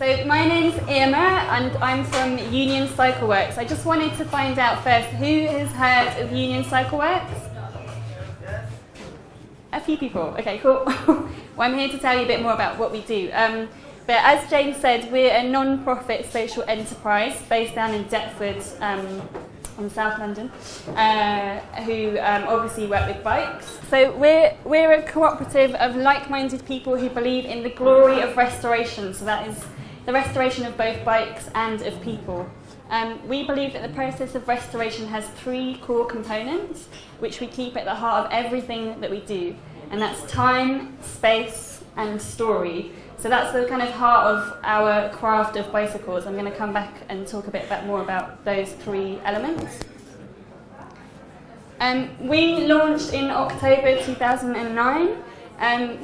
So my name's Irma and I'm from Union Cycleworks. I just wanted to find out first, who has heard of Union Cycleworks? A few people. Okay, cool. Well, I'm here to tell you a bit more about what we do. But as James said, we're a non-profit social enterprise based down in Deptford, in South London, who obviously work with bikes. So we're a cooperative of like-minded people who believe in the glory of restoration. So that is the restoration of both bikes and of people. We believe that the process of restoration has three core components, which we keep at the heart of everything that we do, and that's time, space, and story. So that's the kind of heart of our craft of bicycles. I'm going to come back and talk a bit more about those three elements. We launched in October 2009.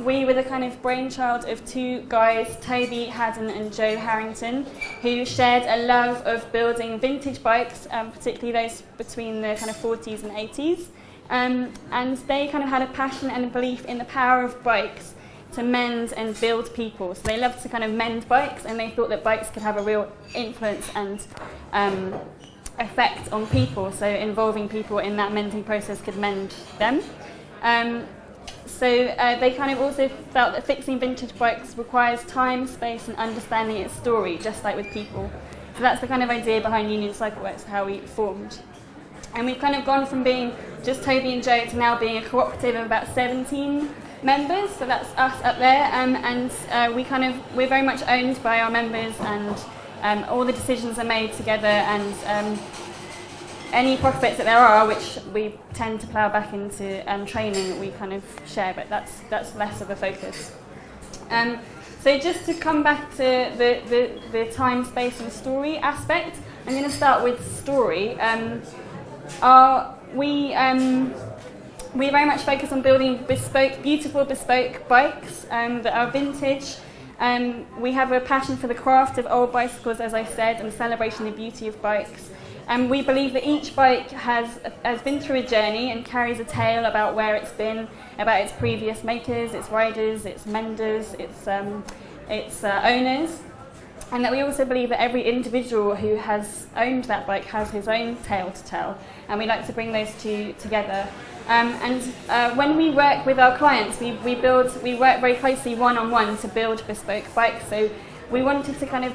We were the kind of brainchild of two guys, Toby Haddon and Joe Harrington, who shared a love of building vintage bikes, particularly those between the kind of 40s and 80s. And they kind of had a passion and a belief in the power of bikes to mend and build people. So they loved to kind of mend bikes, and they thought that bikes could have a real influence and effect on people. So involving people in that mending process could mend them. So they kind of also felt that fixing vintage bikes requires time, space, and understanding its story, just like with people. So that's the kind of idea behind Union Cycleworks, how we formed. And we've kind of gone from being just Toby and Joe to now being a cooperative of about 17 members. So that's us up there, and we're very much owned by our members, and all the decisions are made together, and any profits that there are, which we tend to plough back into training, we kind of share, but that's less of a focus. So just to come back to the time, space and story aspect, I'm going to start with story. We very much focus on building beautiful bespoke bikes that are vintage. We have a passion for the craft of old bicycles, as I said, and celebrating the beauty of bikes. And we believe that each bike has been through a journey and carries a tale about where it's been, about its previous makers, its riders, its menders, its owners. And that we also believe that every individual who has owned that bike has his own tale to tell. And we like to bring those two together. When we work with our clients, we work very closely one-on-one to build bespoke bikes. So we wanted to kind of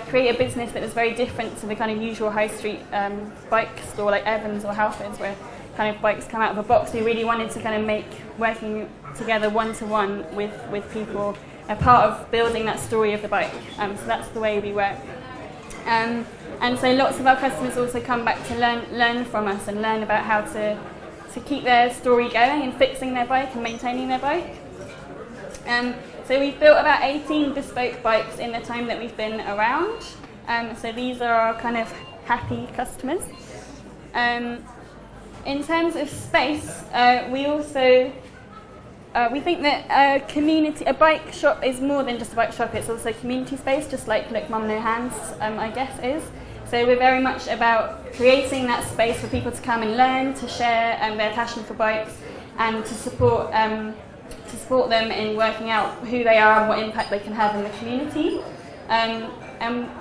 create a business that was very different to the kind of usual high street bike store like Evans or Halfords, where kind of bikes come out of a box. We really wanted to kind of make working together one-to-one with people a part of building that story of the bike. So that's the way we work. And so lots of our customers also come back to learn from us and learn about how to keep their story going and fixing their bike and maintaining their bike. So we've built about 18 bespoke bikes in the time that we've been around. So these are our kind of happy customers. In terms of space, we think that a bike shop is more than just a bike shop. It's also community space, just like Look Mum No Hands, I guess, is. So we're very much about creating that space for people to come and learn, to share their passion for bikes, and to support them in working out who they are and what impact they can have in the community. And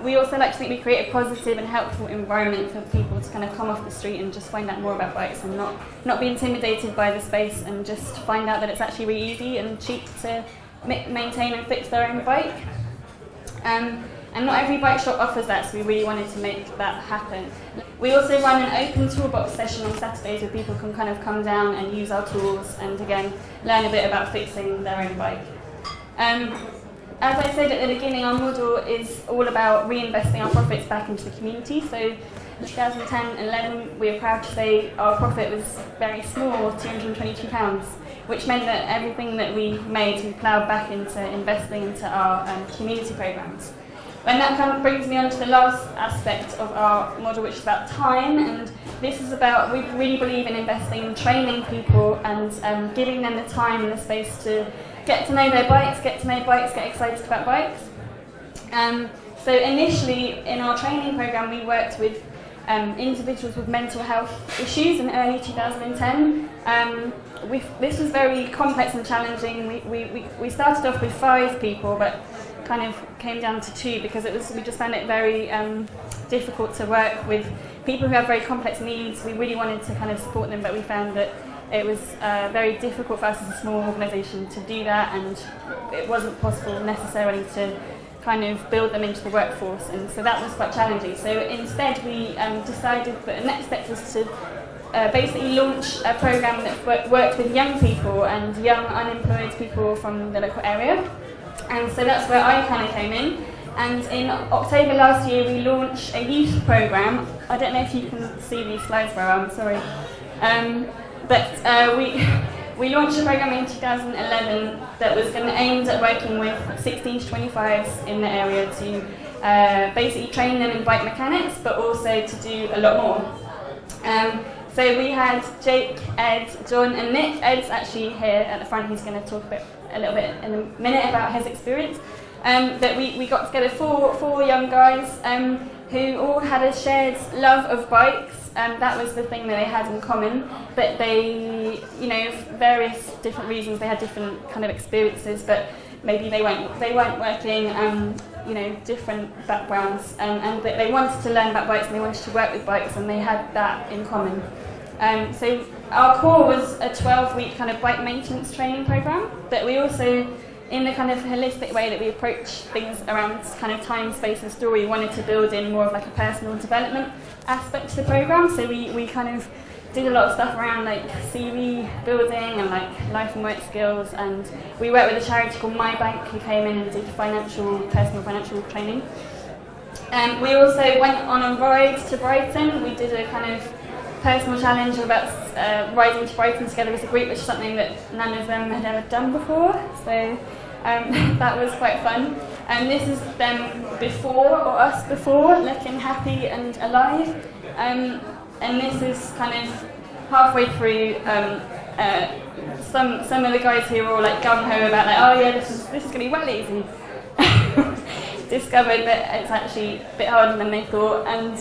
we also like to think we create a positive and helpful environment for people to kind of come off the street and just find out more about bikes and not be intimidated by the space, and just find out that it's actually really easy and cheap to maintain and fix their own bike. And not every bike shop offers that, so we really wanted to make that happen. We also run an open toolbox session on Saturdays where people can kind of come down and use our tools and again learn a bit about fixing their own bike. As I said at the beginning, our model is all about reinvesting our profits back into the community. So in 2010-11, we are proud to say our profit was very small, £222, which meant that everything that we made, we ploughed back into investing into our community programs. And that brings me on to the last aspect of our model, which is about time. And this is about, we really believe in investing in training people and giving them the time and the space to get to know their bikes, get excited about bikes. So initially in our training program, we worked with individuals with mental health issues in early 2010. This was very complex and challenging. We started off with 5 people, but kind of came down to 2 because we just found it very difficult to work with people who have very complex needs. We really wanted to kind of support them, but we found that it was very difficult for us as a small organisation to do that, and it wasn't possible necessarily to kind of build them into the workforce, and so that was quite challenging. So instead we decided that the next step was to basically launch a programme that worked with young people and young unemployed people from the local area, and so that's where I kind of came in. And in October last year we launched a youth programme. I don't know if you can see these slides very well, I'm sorry. But we launched a programme in 2011 that was going to aimed at working with 16 to 25s in the area to basically train them in bike mechanics, but also to do a lot more. So we had Jake, Ed, John and Nick. Ed's actually here at the front. He's going to talk a little bit in a minute about his experience. But we got together four young guys who all had a shared love of bikes. That was the thing that they had in common. But they, for various different reasons, they had different kind of experiences. But maybe they weren't working. Different backgrounds, and they wanted to learn about bikes and they wanted to work with bikes, and they had that in common. So our core was a 12-week kind of bike maintenance training program, but we also, in the kind of holistic way that we approach things around kind of time, space and story, wanted to build in more of like a personal development aspect to the program. So we kind of did a lot of stuff around like CV building and like life and work skills, and we worked with a charity called My Bank who came in and did personal financial training. We also went on a ride to Brighton. We did a kind of personal challenge about riding to Brighton together as a group, which is something that none of them had ever done before, so that was quite fun. And this is them before, or us before, looking happy and alive. And this is kind of halfway through. Some of the guys here are all like gung ho about like, oh yeah, this is going to be well easy. Discovered that it's actually a bit harder than they thought, and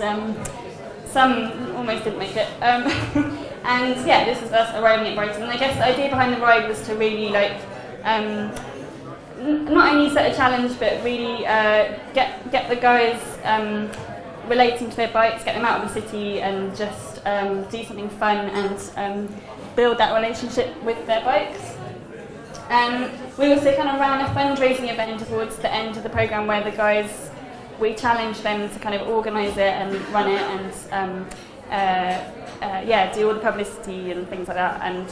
some almost didn't make it. And yeah, this is us arriving at Brighton. And I guess the idea behind the ride was to really like not only set a challenge, but really get the guys relating to their bikes, get them out of the city and just do something fun and build that relationship with their bikes. We also kind of ran a fundraising event towards the end of the programme where the guys, we challenged them to kind of organise it and run it and do all the publicity and things like that. And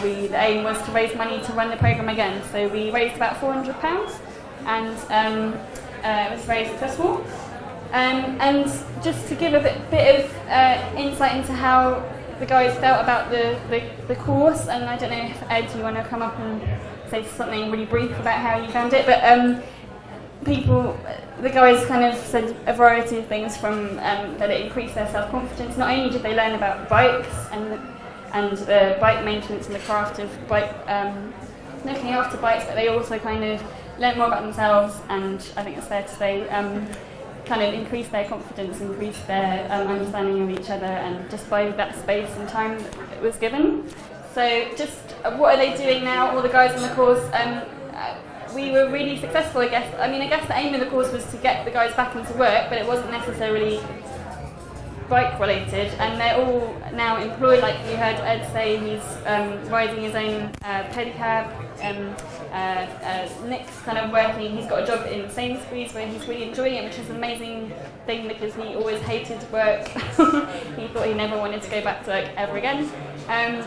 the aim was to raise money to run the programme again. So we raised about £400 and it was very successful. And just to give a bit of insight into how the guys felt about the course, and I don't know if Ed, you want to come up and say something really brief about how you found it, but the guys kind of said a variety of things from that it increased their self-confidence. Not only did they learn about bikes and the bike maintenance and the craft of bike looking after bikes, but they also kind of learned more about themselves, and I think it's fair to say kind of increase their confidence, increase their understanding of each other, and just by that space and time that it was given. So just what are they doing now, all the guys on the course? We were really successful, I guess. I guess the aim of the course was to get the guys back into work, but it wasn't necessarily bike related, and they're all now employed. Like you heard Ed say, he's riding his own pedicab. Nick's kind of working, he's got a job in Sainsbury's where he's really enjoying it, which is an amazing thing because he always hated work. He thought he never wanted to go back to work ever again. And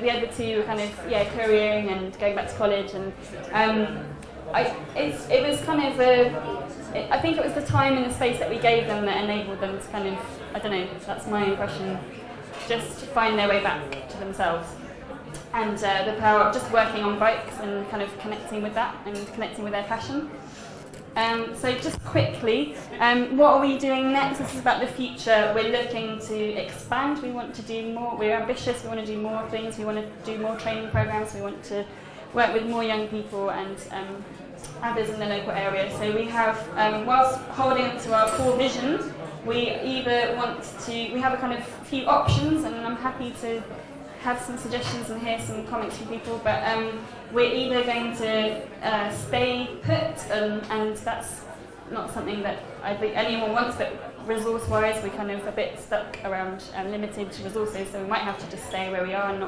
the other two were kind of careering and going back to college, and it was kind of I think it was the time and the space that we gave them that enabled them to kind of, I don't know, that's my impression, just find their way back to themselves. And the power of just working on bikes and kind of connecting with that and connecting with their passion. So just quickly, what are we doing next? This is about the future. We're looking to expand. We want to do more. We're ambitious. We want to do more things. We want to do more training programs. We want to work with more young people and others in the local area. So we have, whilst holding on to our core vision, we either want to, we have a kind of few options, and I'm happy to have some suggestions and hear some comments from people, but we're either going to stay put, and that's not something that I think anyone wants, but resource-wise we're kind of a bit stuck around limited resources, so we might have to just stay where we are and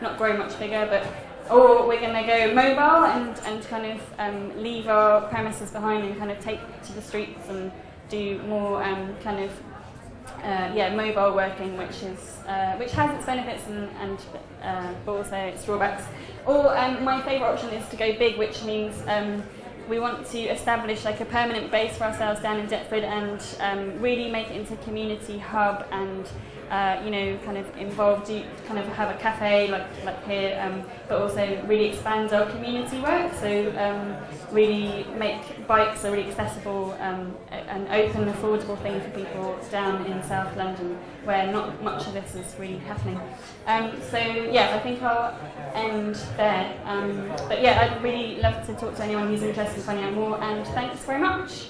not grow much bigger, or we're going to go mobile and kind of leave our premises behind and kind of take to the streets and do more kind of mobile working, which has its benefits and but also its drawbacks. Or my favourite option is to go big, which means we want to establish like a permanent base for ourselves down in Deptford and really make it into a community hub and kind of kind of have a cafe like here, but also really expand our community work. So really make bikes a really accessible and open, affordable thing for people down in South London, where not much of this is really happening. I think I'll end there. But yeah, I'd really love to talk to anyone who's interested in finding out more. And thanks very much.